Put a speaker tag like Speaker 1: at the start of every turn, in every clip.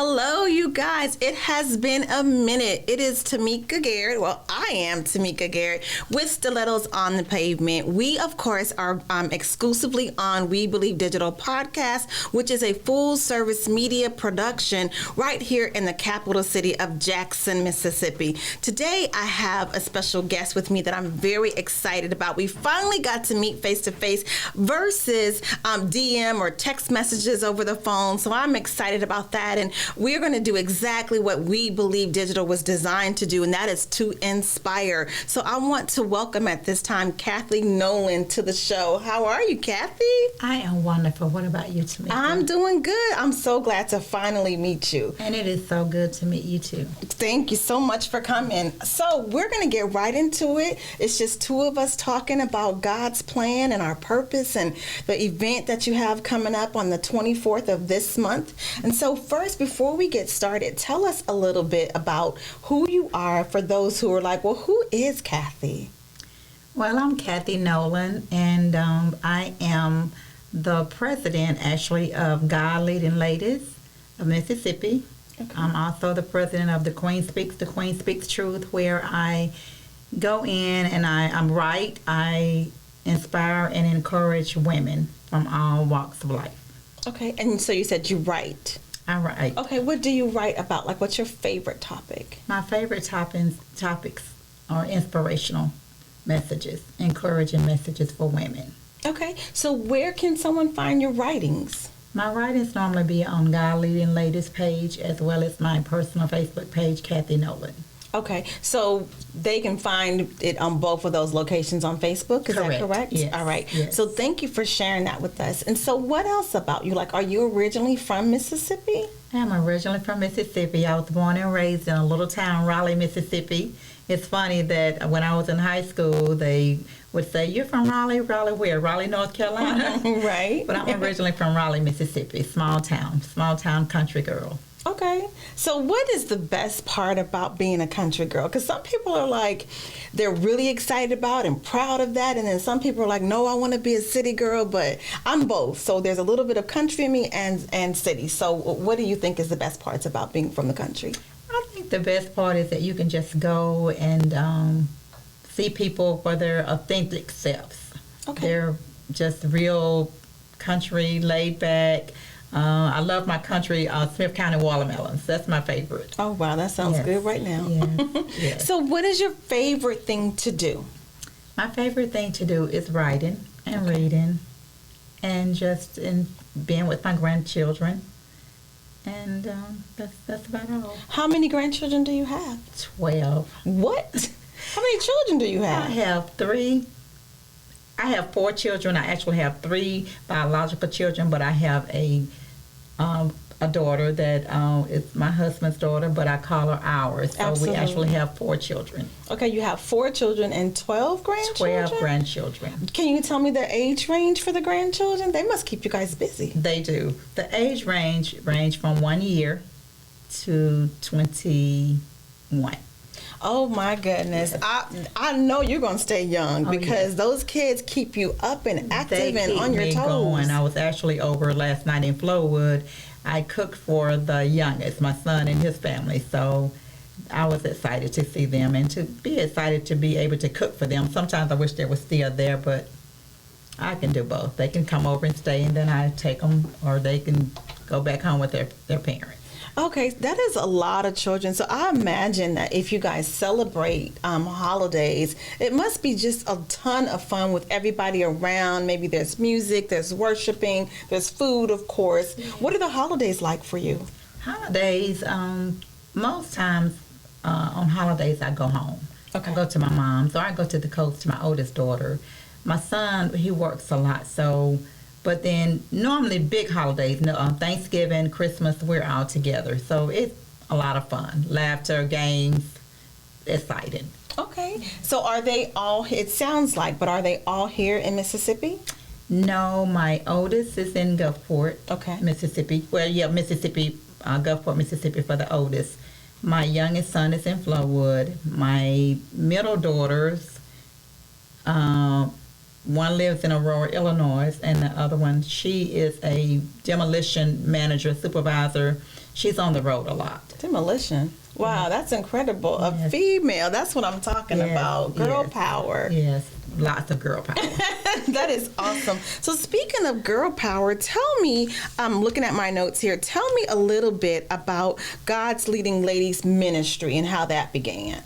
Speaker 1: Hello, you guys. It has been a minute. It is Tomeka Garrett. Well, I am Tomeka Garrett with Stilettos on the Pavement. We, of course, are exclusively on We Believe Digital Podcast, which is a full-service media production right here in the capital city of Jackson, Mississippi. Today, I have a special guest with me that I'm very excited about. We finally got to meet face-to-face versus DM or text messages over the phone, so I'm excited about that. And we're going to do exactly what We Believe Digital was designed to do, and that is to inspire. So I want to welcome at this time Cathy Nolen to the show. How are you, Cathy?
Speaker 2: I am wonderful. What about you, Tomeka?
Speaker 1: I'm doing good. I'm so glad to finally meet you.
Speaker 2: And it is so good to meet you too.
Speaker 1: Thank you so much for coming. So we're going to get right into it. It's just two of us talking about God's plan and our purpose and the event that you have coming up on the 24th of this month. And so first, before we get started, tell us a little bit about who you are for those who are like, well, who is Cathy?
Speaker 2: Well, I'm Cathy Nolen, and I am the president, actually, of God Leading Ladies of Mississippi. Okay. I'm also the president of The Queen Speaks Truth, where I go in and I'm right. I inspire and encourage women from all walks of life.
Speaker 1: Okay, and so you said you write.
Speaker 2: I write.
Speaker 1: Okay, what do you write about? Like, what's your favorite topic?
Speaker 2: My favorite topics are inspirational messages, encouraging messages for women.
Speaker 1: Okay, so where can someone find your writings?
Speaker 2: My writings normally be on God Leading Ladies page as well as my personal Facebook page, Cathy Nolen.
Speaker 1: Okay, so they can find it on both of those locations on Facebook, is
Speaker 2: Correct.
Speaker 1: that correct?
Speaker 2: Yes.
Speaker 1: All right,
Speaker 2: yes.
Speaker 1: So thank you for sharing that with us. And so what else about you? Like, are you originally from Mississippi?
Speaker 2: I'm originally from Mississippi. I was born and raised in a little town, Raleigh, Mississippi. It's funny that when I was in high school, they would say, "You're from Raleigh? Raleigh where? Raleigh, North Carolina?"
Speaker 1: Right.
Speaker 2: But I'm originally from Raleigh, Mississippi, small town country girl.
Speaker 1: Okay. So what is the best part about being a country girl? Because some people are like, they're really excited about and proud of that. And then some people are like, no, I want to be a city girl, but I'm both. So there's a little bit of country in me and city. So what do you think is the best parts about being from the country?
Speaker 2: I think the best part is that you can just go and see people for their authentic selves.
Speaker 1: Okay.
Speaker 2: They're just real country, laid back. I love my country Smith County watermelons. That's my favorite.
Speaker 1: Oh, wow. That sounds good right now.
Speaker 2: Yes.
Speaker 1: So what is your favorite thing to do?
Speaker 2: My favorite thing to do is writing and reading and just being with my grandchildren. And that's about all.
Speaker 1: How many grandchildren do you have?
Speaker 2: 12.
Speaker 1: What? How many children do you have?
Speaker 2: I have 3. I have 4 children. I actually have 3 biological children, but I have a daughter that is my husband's daughter, but I call her ours. So
Speaker 1: Absolutely.
Speaker 2: We actually have 4 children.
Speaker 1: Okay, you have 4 children and 12 grandchildren?
Speaker 2: 12 grandchildren.
Speaker 1: Can you tell me their age range for the grandchildren? They must keep you guys busy.
Speaker 2: They do. The age range from 1 year to 21.
Speaker 1: Oh my goodness. Yes. I know you're going to stay young because those kids keep you up and active and on your toes.
Speaker 2: Going. I was actually over last night in Flowood. I cooked for the youngest, my son and his family. So I was excited to see them and to be excited to be able to cook for them. Sometimes I wish they were still there, but I can do both. They can come over and stay, and then I take them, or they can go back home with their parents.
Speaker 1: Okay, that is a lot of children. So I imagine that if you guys celebrate holidays, it must be just a ton of fun with everybody around. Maybe there's music, there's worshiping, there's food, of course. What are the holidays like for you?
Speaker 2: Holidays, most times on holidays I go home.
Speaker 1: Okay.
Speaker 2: I go to my mom's, or I go to the coast to my oldest daughter. My son, he works a lot, so... But then normally big holidays, Thanksgiving, Christmas, we're all together. So it's a lot of fun. Laughter, games, exciting.
Speaker 1: Okay. So are they all, it sounds like, but are they all here in Mississippi?
Speaker 2: No, my oldest is in Gulfport, Mississippi. Well, yeah, Mississippi, Gulfport, Mississippi for the oldest. My youngest son is in Flowood. My middle daughters, one lives in Aurora, Illinois, and the other one, she is a demolition manager, supervisor. She's on the road a lot.
Speaker 1: Demolition. Wow, that's incredible. A
Speaker 2: Yes.
Speaker 1: female. That's what I'm talking
Speaker 2: Yes,
Speaker 1: about. Girl
Speaker 2: yes.
Speaker 1: power.
Speaker 2: Yes, lots of girl power.
Speaker 1: That is awesome. So speaking of girl power, tell me, I'm looking at my notes here, tell me a little bit about God's Leading Ladies Ministry and how that began.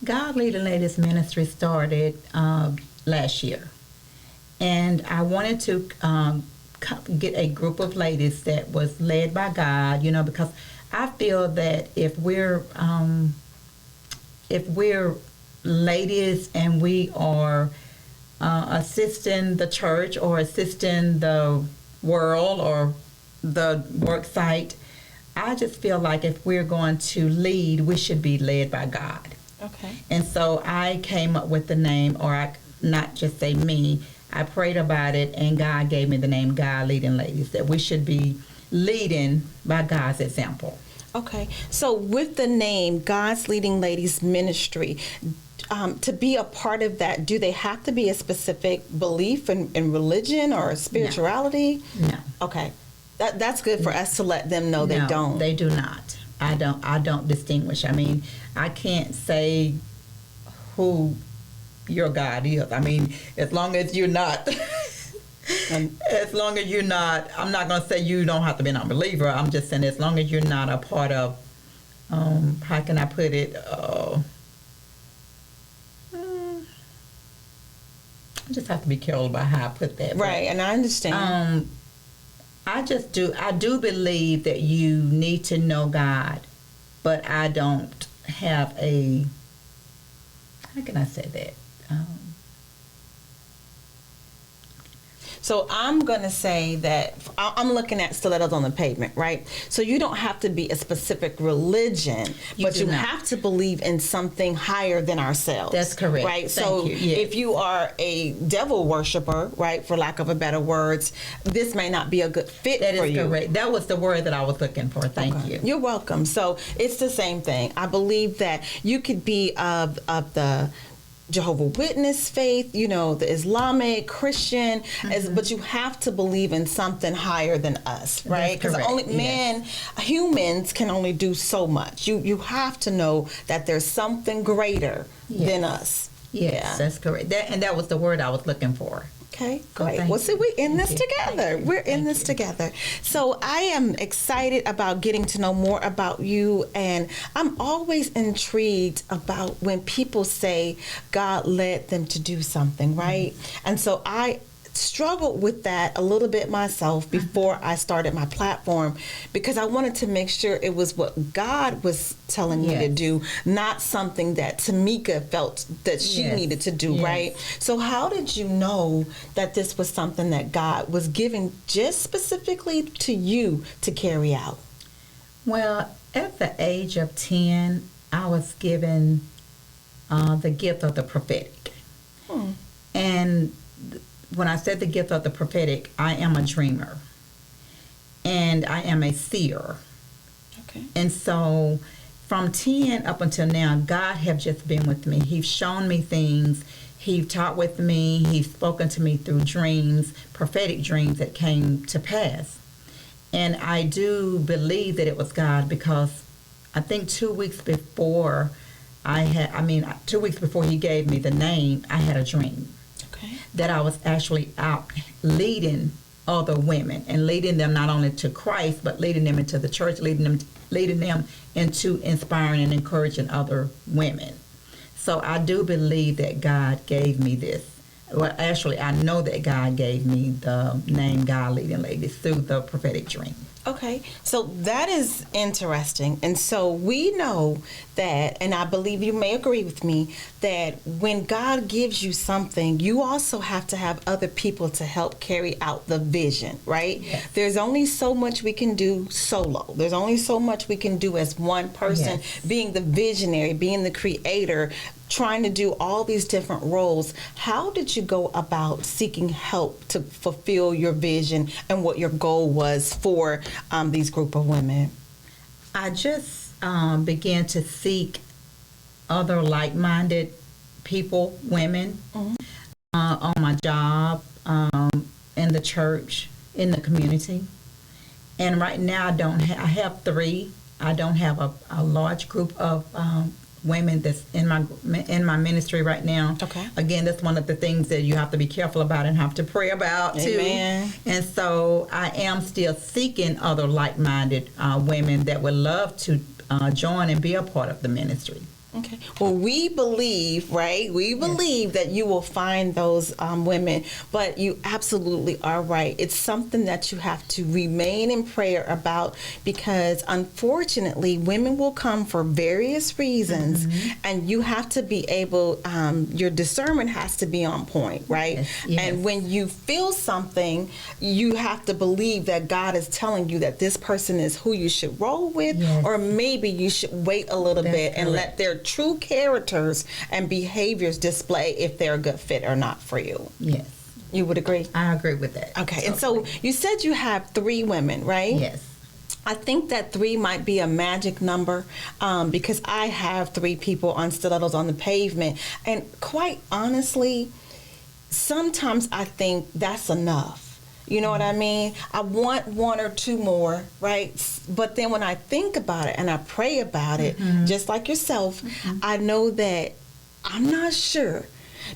Speaker 2: God Leading Ladies Ministry started last year. And I wanted to get a group of ladies that was led by God, because I feel that if we're ladies and we are assisting the church or assisting the world or the work site, I just feel like if we're going to lead, we should be led by God.
Speaker 1: Okay.
Speaker 2: And so I came up with the name, not just say me, I prayed about it, and God gave me the name God Leading Ladies, that we should be leading by God's example.
Speaker 1: Okay. So with the name God's Leading Ladies Ministry, to be a part of that, do they have to be a specific belief in religion or spirituality?
Speaker 2: No.
Speaker 1: Okay. That's good for us to let them know they
Speaker 2: No,
Speaker 1: don't.
Speaker 2: They do not. I don't distinguish. I mean, I can't say who your God is. I mean, as long as you're not, I'm not going to say you don't have to be an unbeliever. I'm just saying as long as you're not a part of, how can I put it? I just have to be careful about how I put that.
Speaker 1: Right, and I understand.
Speaker 2: I do believe that you need to know God, but I don't have how can I say that?
Speaker 1: So I'm going to say that I'm looking at Stilettos on the Pavement, right? So you don't have to be a specific religion, but you have to believe in something higher than ourselves.
Speaker 2: That's correct.
Speaker 1: Right?
Speaker 2: Thank
Speaker 1: So
Speaker 2: you. Yes.
Speaker 1: if you are a devil worshiper, right, for lack of a better words, this may not be a good fit for you.
Speaker 2: That is correct. That was the word that I was looking for. Thank you.
Speaker 1: You're welcome. So it's the same thing. I believe that you could be of the Jehovah Witness faith, the Islamic, Christian, but you have to believe in something higher than us, right? Because humans can only do so much. You have to know that there's something greater than us.
Speaker 2: Yes, that's correct. That was the word I was looking for.
Speaker 1: Okay, great. Well, see, we're in this together. We're in this together. So I am excited about getting to know more about you, and I'm always intrigued about when people say God led them to do something, right? And so I struggled with that a little bit myself before I started my platform, because I wanted to make sure it was what God was telling me to do, not something that Tomeka felt that she needed to do, right? So how did you know that this was something that God was giving just specifically to you to carry out?
Speaker 2: Well, at the age of 10, I was given the gift of the prophetic. And when I said the gift of the prophetic, I am a dreamer and I am a seer.
Speaker 1: Okay.
Speaker 2: And so from 10 up until now, God have just been with me. He's shown me things. He's talked with me. He's spoken to me through dreams, prophetic dreams that came to pass. And I do believe that it was God, because I think 2 weeks before 2 weeks before he gave me the name, I had a dream. That I was actually out leading other women and leading them not only to Christ, but leading them into the church, leading them into inspiring and encouraging other women. So I do believe that God gave me this. Well, actually, I know that God gave me the name God Leading Ladies through the prophetic dream.
Speaker 1: Okay, so that is interesting. And so we know that, and I believe you may agree with me, that when God gives you something, you also have to have other people to help carry out the vision, right? Yes. There's only so much we can do solo. There's only so much we can do as one person, being the visionary, being the creator, trying to do all these different roles. How did you go about seeking help to fulfill your vision and what your goal was for these group of women?
Speaker 2: I just began to seek other like-minded people, women. on my job, in the church, in the community. And right now, I have 3. I don't have a large group of women that's in my ministry right now.
Speaker 1: Okay.
Speaker 2: Again, that's one of the things that you have to be careful about and have to pray about too.
Speaker 1: Amen.
Speaker 2: And so I am still seeking other like-minded women that would love to join and be a part of the ministry.
Speaker 1: Okay. Well, we believe, right? We believe that you will find those women, but you absolutely are right. It's something that you have to remain in prayer about, because unfortunately, women will come for various reasons, and you have to be able, your discernment has to be on point, right?
Speaker 2: Yes.
Speaker 1: And when you feel something, you have to believe that God is telling you that this person is who you should roll with, or maybe you should wait a little bit and let their true characters and behaviors display if they're a good fit or not for you.
Speaker 2: Yes.
Speaker 1: You would agree?
Speaker 2: I agree with that.
Speaker 1: Okay. And so you said you have 3 women, right?
Speaker 2: Yes.
Speaker 1: I think that 3 might be a magic number, because I have 3 people on Stilettos on the Pavement. And quite honestly, sometimes I think that's enough. You know what I mean? I want 1 or 2 more, right? But then when I think about it and I pray about it, just like yourself, I know that I'm not sure.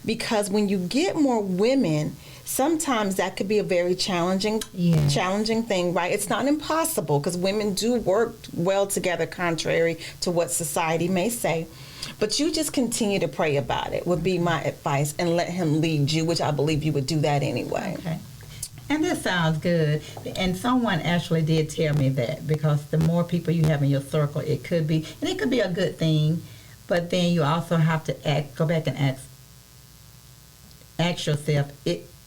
Speaker 1: Because when you get more women, sometimes that could be a very challenging thing, right? It's not impossible, because women do work well together, contrary to what society may say. But you just continue to pray about it would be my advice, and let him lead you, which I believe you would do that anyway.
Speaker 2: Okay. And that sounds good. And someone actually did tell me that, because the more people you have in your circle, it could be a good thing. But then you also have to go back and ask yourself,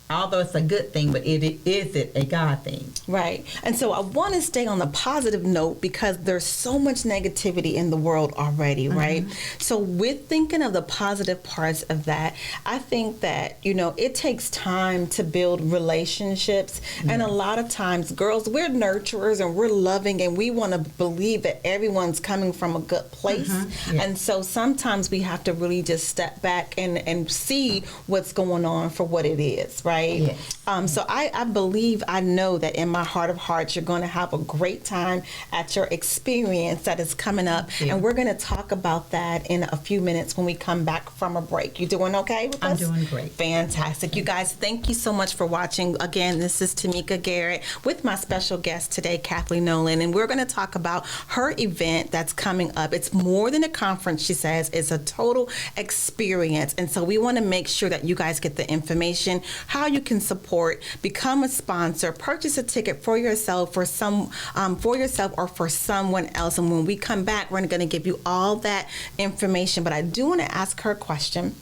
Speaker 2: although it's a good thing, but is it a God thing?
Speaker 1: Right. And so I want to stay on the positive note, because there's so much negativity in the world already, right? So with thinking of the positive parts of that, I think that, it takes time to build relationships. And a lot of times, girls, we're nurturers and we're loving, and we want to believe that everyone's coming from a good place. And so sometimes we have to really just step back and see what's going on for what it is, right? Yes. So I know that in my heart of hearts, you're going to have a great time at your experience that is coming up. And we're going to talk about that in a few minutes when we come back from a break. You doing okay with us?
Speaker 2: I'm doing great.
Speaker 1: Fantastic. You guys, thank you so much for watching. Again, this is Tomeka Garrett with my special guest today, Cathy Nolen, and we're going to talk about her event that's coming up. It's more than a conference, she says. It's a total experience. And so we want to make sure that you guys get the information, how you can support, become a sponsor, purchase a ticket for yourself, or for someone else. And when we come back, we're going to give you all that information. But I do want to ask her a question.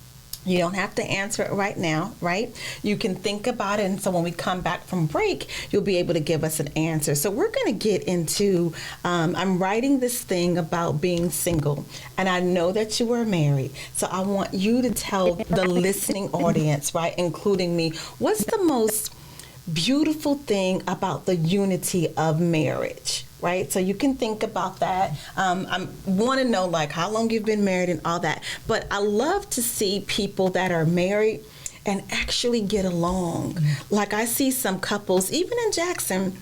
Speaker 1: You don't have to answer it right now, right? You can think about it, and so when we come back from break, you'll be able to give us an answer. So we're going to get into, I'm writing this thing about being single, and I know that you are married. So I want you to tell the listening audience, right, including me, what's the most beautiful thing about the unity of marriage? Right? So you can think about that. I want to know, like, how long you've been married and all that. But I love to see people that are married and actually get along. Like, I see some couples, even in Jackson,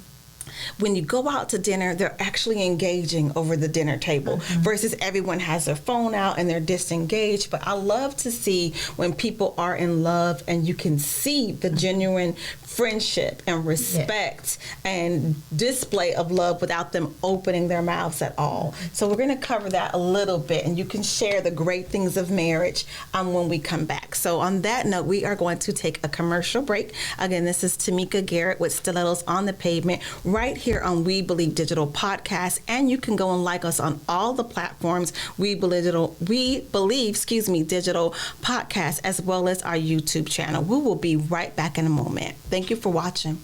Speaker 1: when you go out to dinner, they're actually engaging over the dinner table versus everyone has their phone out and they're disengaged. But I love to see when people are in love and you can see the genuine friendship and respect and display of love without them opening their mouths at all. So we're going to cover that a little bit, and you can share the great things of marriage when we come back. So on that note, we are going to take a commercial break. Again, this is Tomeka Garrett with Stilettos on the Pavement, right here on We Believe Digital Podcast, and you can go and like us on all the platforms, We Believe Digital Podcast, as well as our YouTube channel. We will be right back in a moment. Thank you for watching.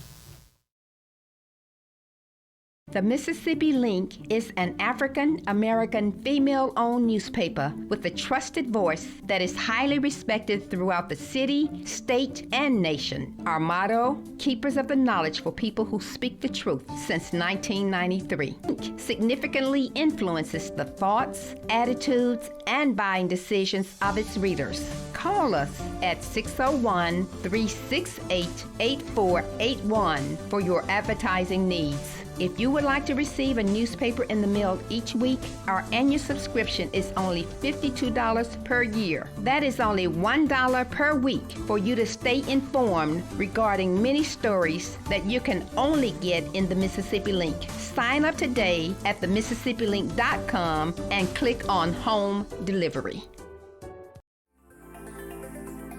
Speaker 3: The Mississippi Link is an African-American female-owned newspaper with a trusted voice that is highly respected throughout the city, state, and nation. Our motto, keepers of the knowledge for people who speak the truth, since 1993. Link significantly influences the thoughts, attitudes, and buying decisions of its readers. call us at 601-368-8481 for your advertising needs. If you would like to receive a newspaper in the mail each week, our annual subscription is only $52 per year. That is only $1 per week for you to stay informed regarding many stories that you can only get in the Mississippi Link. Sign up today at themississippiLink.com and click on Home Delivery.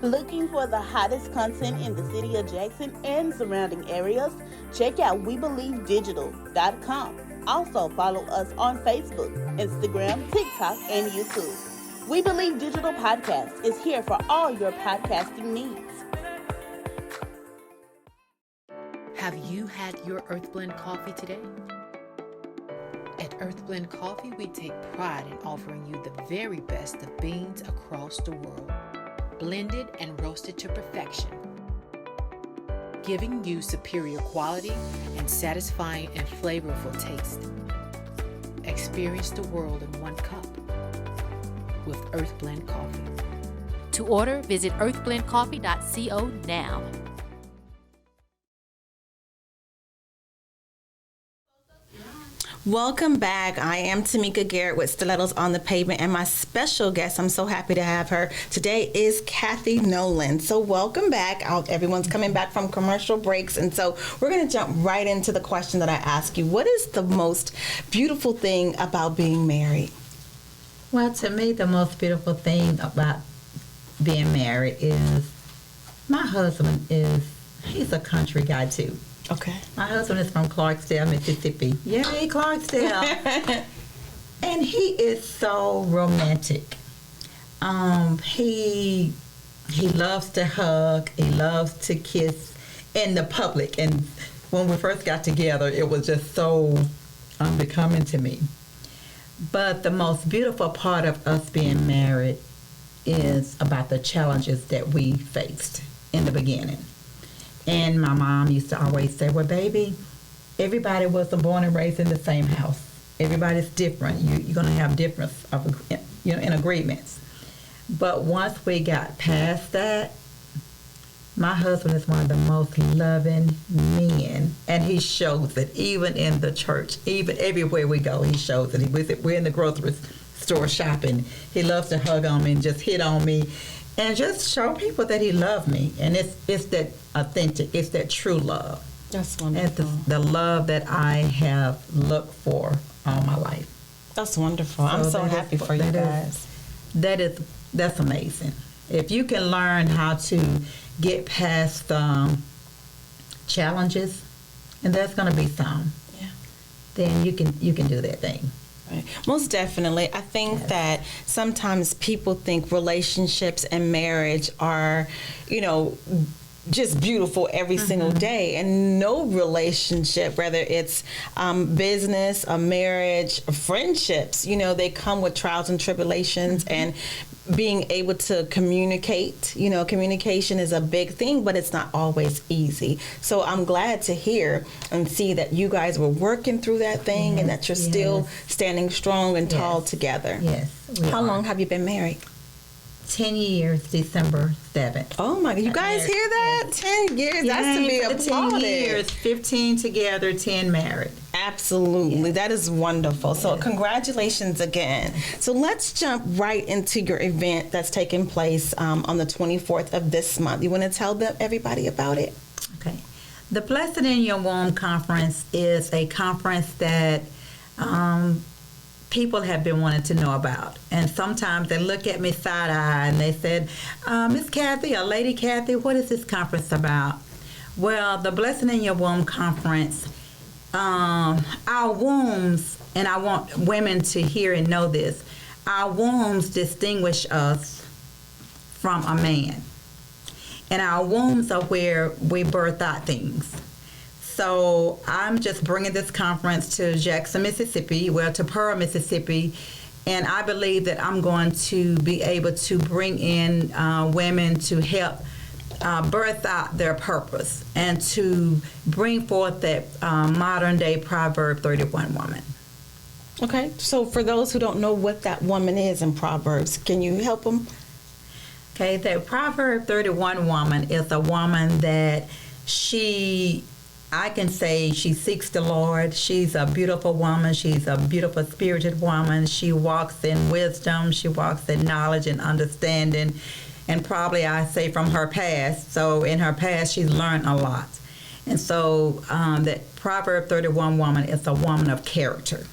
Speaker 4: Looking for the hottest content in the city of Jackson and surrounding areas? Check out WeBelieveDigital.com. Also follow us on Facebook, Instagram, TikTok, and YouTube. We Believe Digital Podcast is here for all your podcasting needs.
Speaker 5: Have you had your Earth Blend coffee today? At Earth Blend Coffee, we take pride in offering you the very best of beans across the world, blended and roasted to perfection, giving you superior quality and satisfying and flavorful taste. Experience the world in one cup with Earth Blend Coffee.
Speaker 6: To order, visit earthblendcoffee.co now.
Speaker 1: Welcome back. I am Tomeka Garrett with Stilettos on the Pavement, and my special guest, I'm so happy to have her today, is Cathy Nolen. So welcome back. Everyone's coming back from commercial breaks, and so we're going to jump right into the question that I asked you. What is the most beautiful thing about being married?
Speaker 2: Well, to me, the most beautiful thing about being married is my husband he's a country guy too.
Speaker 1: Okay.
Speaker 2: My husband is from Clarksdale, Mississippi. Yay, Clarksdale. And he is so romantic. He loves to hug. He loves to kiss in the public. And when we first got together, it was just so unbecoming to me. But the most beautiful part of us being married is about the challenges that we faced in the beginning. And my mom used to always say, well, baby, everybody wasn't born and raised in the same house. Everybody's different. You're going to have difference in agreements. But once we got past that, my husband is one of the most loving men, and he shows it even in the church, even everywhere we go, he shows it. We're in the grocery store shopping. He loves to hug on me and just hit on me and just show people that he loved me. And it's that authentic, it's that true love.
Speaker 1: That's wonderful.
Speaker 2: And the love that I have looked for all my life.
Speaker 1: That's wonderful. I'm so happy for you guys.
Speaker 2: That's amazing. If you can learn how to get past challenges, and there's going to be some, then you can do that thing.
Speaker 1: Right. Most definitely. I think that sometimes people think relationships and marriage are, just beautiful every single day, and no relationship, whether it's business, a marriage, friendships, they come with trials and tribulations, and being able to communicate, communication is a big thing, but it's not always easy. So I'm glad to hear and see that you guys were working through that thing, and that you're still standing strong and tall together.
Speaker 2: Yes.
Speaker 1: How long have you been married?
Speaker 2: 10 years, December 7th.
Speaker 1: Oh my God, you guys hear that? 10 years, that's to be applauded.
Speaker 2: 10 years, 15 together, 10 married.
Speaker 1: Absolutely, that is wonderful. So congratulations again. So let's jump right into your event that's taking place on the 24th of this month. You want to tell everybody about it?
Speaker 2: Okay. The Blessed in Your Womb Conference is a conference that people have been wanting to know about. And sometimes they look at me side-eye and they said, Miss Cathy or Lady Cathy, what is this conference about? Well, the Blessed in Your Womb Conference, our wombs, and I want women to hear and know this, our wombs distinguish us from a man. And our wombs are where we birth out things. So I'm just bringing this conference to Jackson, Mississippi, to Pearl, Mississippi, and I believe that I'm going to be able to bring in women to help birth out their purpose and to bring forth that modern-day Proverb 31 woman.
Speaker 1: Okay, so for those who don't know what that woman is in Proverbs, can you help them?
Speaker 2: Okay, the Proverb 31 woman is a woman that I can say she seeks the Lord. She's a beautiful woman. She's a beautiful spirited woman. She walks in wisdom. She walks in knowledge and understanding. And probably I say from her past. So in her past, she's learned a lot. And so that Proverb 31 woman is a woman of character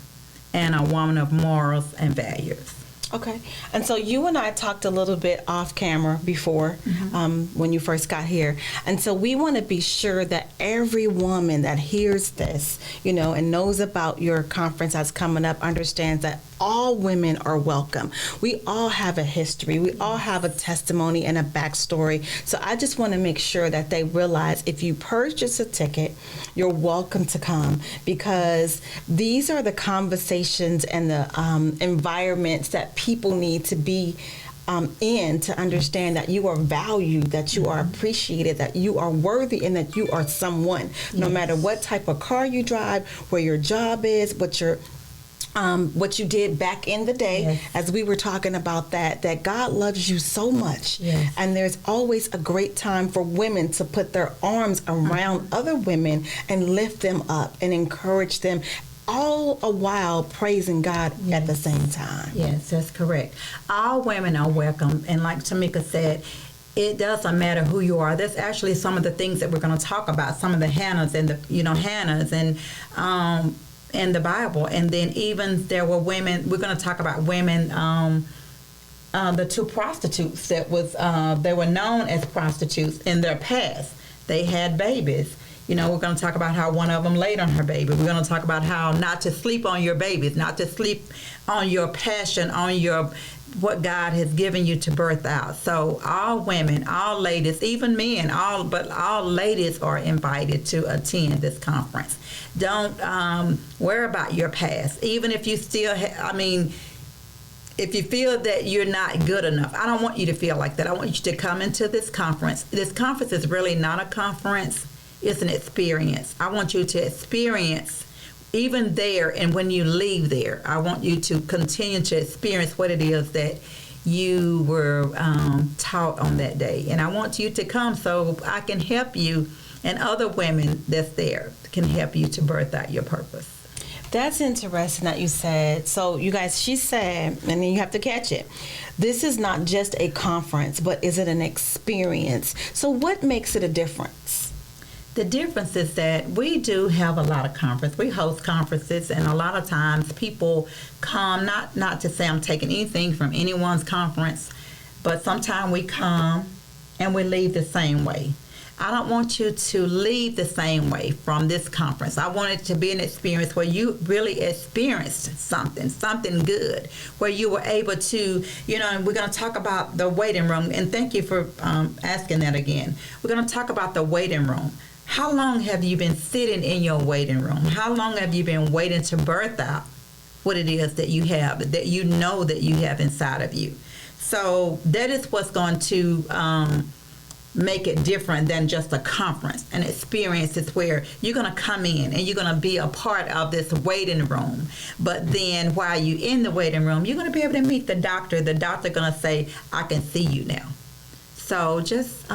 Speaker 2: and a woman of morals and values.
Speaker 1: Okay. And so you and I talked a little bit off camera before when you first got here. And so we want to be sure that every woman that hears this, and knows about your conference that's coming up understands that all women are welcome. We all have a history. We all have a testimony and a backstory. So I just want to make sure that they realize if you purchase a ticket, you're welcome to come, because these are the conversations and the environments that people need to be in to understand that you are valued, that you are appreciated, that you are worthy, and that you are someone. No matter what type of car you drive, where your job is, what you did back in the day, as we were talking about that God loves you so much. And there's always a great time for women to put their arms around other women and lift them up and encourage them, all a while praising God at the same time.
Speaker 2: Yes, that's correct. All women are welcome. And like Tomeka said, it doesn't matter who you are. That's actually some of the things that we're going to talk about, some of the Hannahs and Hannahs and in the Bible. And then even there were women, we're going to talk about women, the two prostitutes that was, they were known as prostitutes in their past. They had babies. We're going to talk about how one of them laid on her baby. We're going to talk about how not to sleep on your babies, not to sleep on your passion, on what God has given you to birth out. So all women, all ladies, even men, all ladies are invited to attend this conference. Don't worry about your past. Even if you still, if you feel that you're not good enough, I don't want you to feel like that. I want you to come into this conference. This conference is really not a conference. It's an experience. I want you to experience even there, and when you leave there, I want you to continue to experience what it is that you were taught on that day. And I want you to come so I can help you, and other women that's there can help you to birth out your purpose.
Speaker 1: That's interesting that you said. So you guys, she said, and then you have to catch it, this is not just a conference, but is it an experience? So what makes it a difference?
Speaker 2: The difference is that we do have a lot of conferences. We host conferences, and a lot of times people come, not to say I'm taking anything from anyone's conference, but sometimes we come and we leave the same way. I don't want you to leave the same way from this conference. I want it to be an experience where you really experienced something good, where you were able to, and we're going to talk about the waiting room, and thank you for asking that again. We're going to talk about the waiting room. How long have you been sitting in your waiting room? How long have you been waiting to birth out what it is that you have, that you know that you have inside of you? So that is what's going to make it different than just a conference. An experience is where you're going to come in and you're going to be a part of this waiting room. But then while you're in the waiting room, you're going to be able to meet the doctor. The doctor going to say, I can see you now. So just...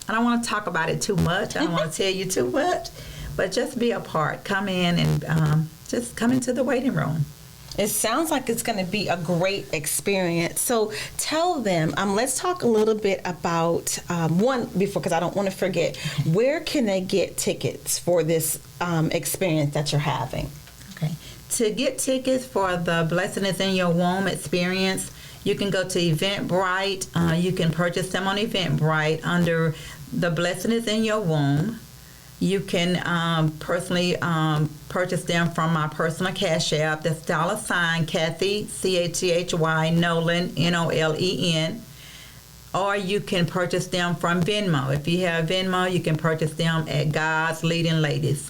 Speaker 2: I don't want to talk about it too much. I don't want to tell you too much, but just be a part. Come in and just come into the waiting room.
Speaker 1: It sounds like it's going to be a great experience. So tell them, let's talk a little bit about because I don't want to forget, where can they get tickets for this experience that you're having?
Speaker 2: Okay. To get tickets for the Blessing is in Your Womb experience, you can go to Eventbrite. You can purchase them on Eventbrite under The Blessing is in Your Womb. You can personally purchase them from my personal Cash App. That's $ Cathy, Cathy, Nolen, Nolen. Or you can purchase them from Venmo. If you have Venmo, you can purchase them at God's Leading Ladies.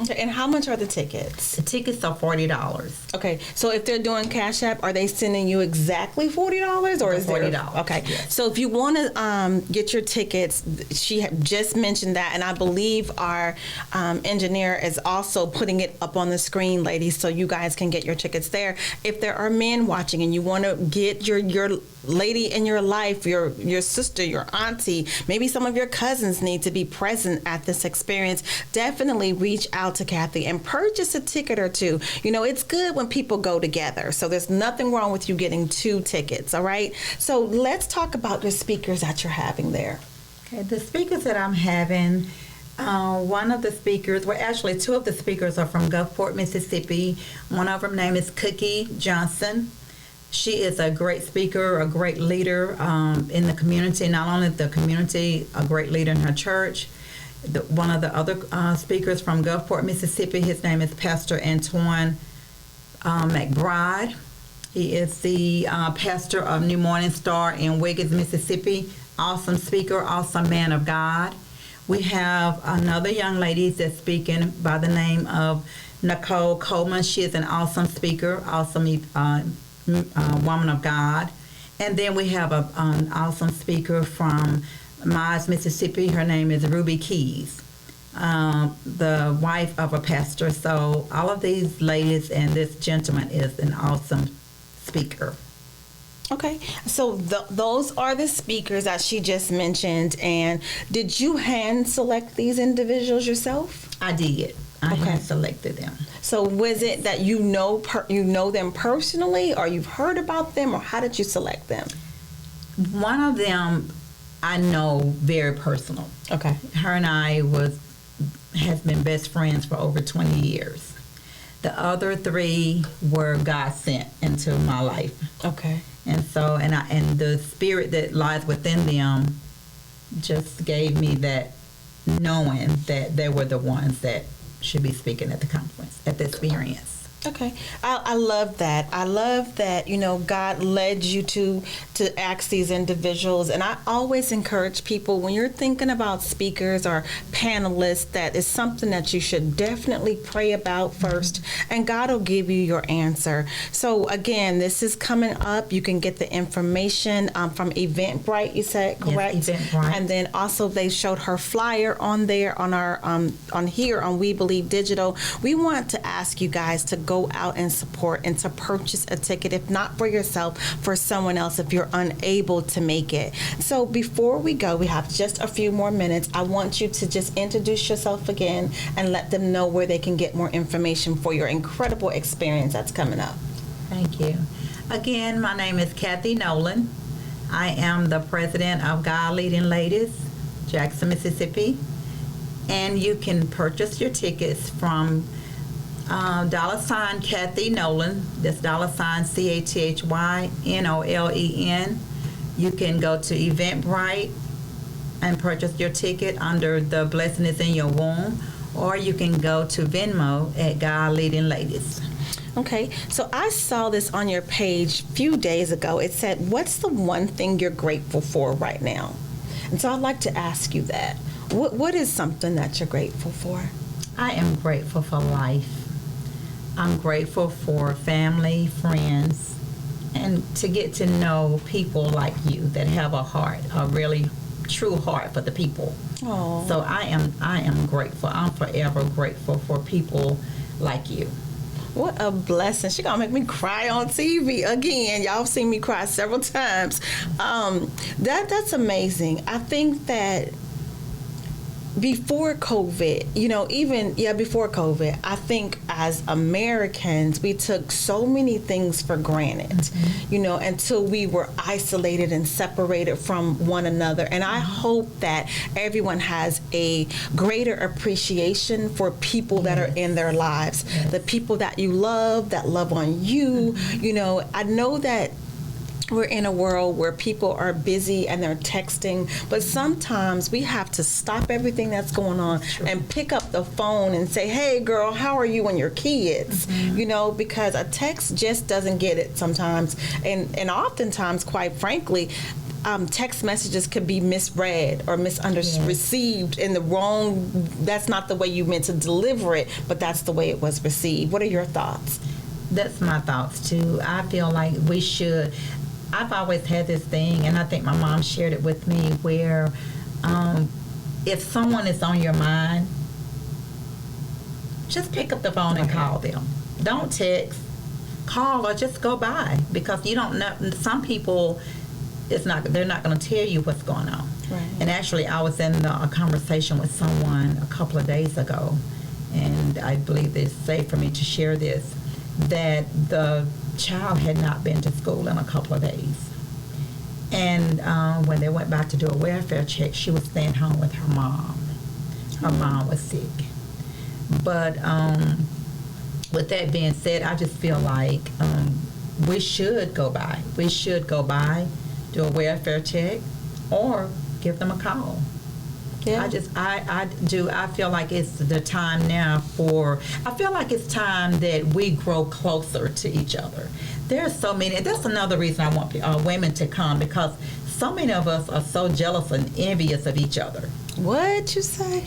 Speaker 1: Okay, and how much are the tickets?
Speaker 2: The tickets are $40.
Speaker 1: Okay, so if they're doing Cash App, are they sending you exactly $40, or is there
Speaker 2: $40?
Speaker 1: Okay,
Speaker 2: Yes.
Speaker 1: so if you want to get your tickets, she just mentioned that, and I believe our engineer is also putting it up on the screen, ladies, so you guys can get your tickets there. If there are men watching and you want to get your lady in your life, your sister, your auntie, maybe some of your cousins need to be present at this experience, definitely reach out to Cathy and purchase a ticket or two. You know, it's good when people go together, so there's nothing wrong with you getting 2 tickets, all right? So let's talk about the speakers that you're having there.
Speaker 2: Okay, the speakers that I'm having, one of the speakers, well, actually 2 of the speakers are from Gulfport, Mississippi. One of them name is Cookie Johnson. She is a great speaker, a great leader in the community. Not only the community, a great leader in her church. One of the other speakers from Gulfport, Mississippi, his name is Pastor Antoine McBride. He is the pastor of New Morning Star in Wiggins, Mississippi. Awesome speaker, awesome man of God. We have another young lady that's speaking by the name of Nicole Coleman. She is an awesome speaker, awesome woman of God. And then we have an awesome speaker from Miles, Mississippi. Her name is Ruby Keys, the wife of a pastor. So all of these ladies and this gentleman is an awesome speaker.
Speaker 1: Okay, so those are the speakers that she just mentioned. And did you hand select these individuals yourself?
Speaker 2: I did. I
Speaker 1: Okay.
Speaker 2: had selected them.
Speaker 1: So was it that you know them personally, or you've heard about them, or how did you select them?
Speaker 2: One of them I know very personal.
Speaker 1: Okay.
Speaker 2: Her and I has been best friends for over 20 years. The other 3 were God sent into my life.
Speaker 1: Okay.
Speaker 2: And so, and the spirit that lies within them just gave me that knowing that they were the ones that should be speaking at the conference, at the experience.
Speaker 1: Okay, I love that. I love that, you know, God led you to ask these individuals. And I always encourage people, when you're thinking about speakers or panelists, that is something that you should definitely pray about first, and God will give you your answer. So again, this is coming up. You can get the information from Eventbrite, you said, correct?
Speaker 2: Yes, Eventbrite.
Speaker 1: And then also they showed her flyer on there on our on here on We Believe Digital. We want to ask you guys to go out and support and to purchase a ticket, if not for yourself, for someone else if you're unable to make it. So before we go, we have just a few more minutes. I want you to just introduce yourself again and let them know where they can get more information for your incredible experience that's coming up.
Speaker 2: Thank you. Again, my name is Cathy Nolen. I am the president of God Leading Ladies, Jackson, Mississippi. And you can purchase your tickets from $ Cathy Nolen. That's $CATHYNOLEN. You can go to Eventbrite and purchase your ticket under The Blessing is in Your Womb, or you can go to Venmo at God Leading Ladies.
Speaker 1: Okay, so I saw this on your page a few days ago. It said, what's the one thing you're grateful for right now? And so I'd like to ask you that. What is something that you're grateful for?
Speaker 2: I am grateful for life. I'm grateful for family, friends, and to get to know people like you that have a heart, a really true heart for the people.
Speaker 1: Oh.
Speaker 2: So I am grateful. I'm forever grateful for people like you.
Speaker 1: What a blessing. She's going to make me cry on TV again. Y'all have seen me cry several times. That's amazing. I think that before COVID, before COVID, I think as Americans, we took so many things for granted, until we were isolated and separated from one another. And I hope that everyone has a greater appreciation for people that are in their lives, the people that you love, that love on you. I know that we're in a world where people are busy and they're texting, but sometimes we have to stop everything that's going on and pick up the phone and say, hey girl, how are you and your kids? Because a text just doesn't get it sometimes. And oftentimes, quite frankly, text messages could be misread or received in the wrong. That's not the way you meant to deliver it, but that's the way it was received. What are your thoughts?
Speaker 2: That's my thoughts too. I feel like we should. I've always had this thing, and I think my mom shared it with me, where if someone is on your mind, just pick up the phone and call them. Don't text, call, or just go by, because you don't know. Some people, they're not going to tell you what's going on.
Speaker 1: Right.
Speaker 2: And actually, I was in a conversation with someone a couple of days ago, and I believe it's safe for me to share this, that the child had not been to school in a couple of days. And when they went back to do a welfare check, she was staying home with her mom. Her mom was sick. But with that being said, I just feel like we should go by. We should go by, do a welfare check, or give them a call.
Speaker 1: Yeah.
Speaker 2: I do. I feel like it's the time now I feel like it's time that we grow closer to each other. There's so many, and that's another reason I want women to come, because so many of us are so jealous and envious of each other.
Speaker 1: What you say?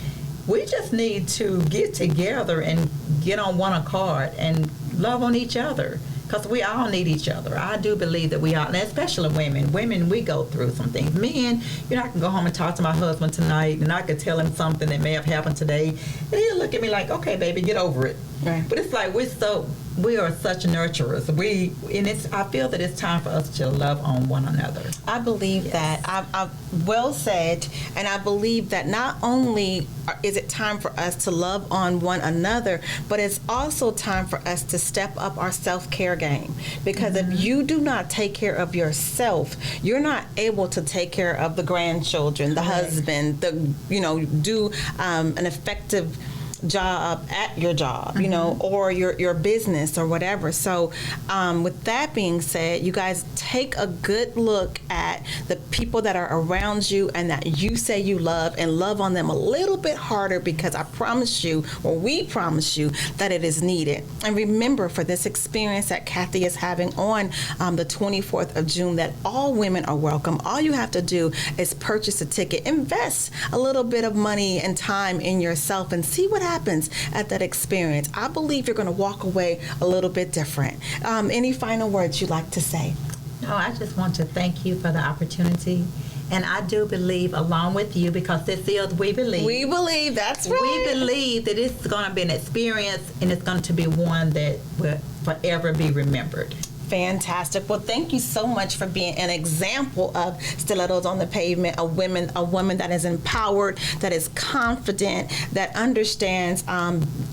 Speaker 2: We just need to get together and get on one accord and love on each other, because we all need each other. I do believe that we all, and especially women. Women, we go through some things. Men, you know, I can go home and talk to my husband tonight, and I could tell him something that may have happened today, and he'll look at me like, okay, baby, get over it.
Speaker 1: Right.
Speaker 2: But it's like we are such nurturers. I feel that it's time for us to love on one another.
Speaker 1: I believe that. I well said, and I believe that not only is it time for us to love on one another, but it's also time for us to step up our self-care game. Because if you do not take care of yourself, you're not able to take care of the grandchildren, the husband, do an effective job at your job, or your business or whatever. So with that being said, you guys take a good look at the people that are around you and that you say you love, and love on them a little bit harder, because I promise you, or we promise you, that it is needed. And remember, for this experience that Cathy is having on the 24th of June, that all women are welcome. All you have to do is purchase a ticket, invest a little bit of money and time in yourself, and see what happens at that experience. I believe you're going to walk away a little bit different. Any final words you'd like to say?
Speaker 2: No, I just want to thank you for the opportunity. And I do believe, along with you, because this is We Believe.
Speaker 1: We believe, that's right.
Speaker 2: We believe that it's going to be an experience, and it's going to be one that will forever be remembered.
Speaker 1: Fantastic. Well, thank you so much for being an example of Stilettos on the Pavement, a woman that is empowered, that is confident, that understands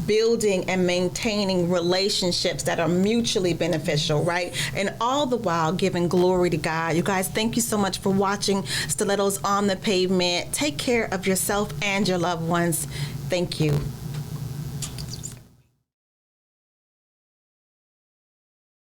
Speaker 1: building and maintaining relationships that are mutually beneficial, right? And all the while giving glory to God. You guys, thank you so much for watching Stilettos on the Pavement. Take care of yourself and your loved ones. Thank you.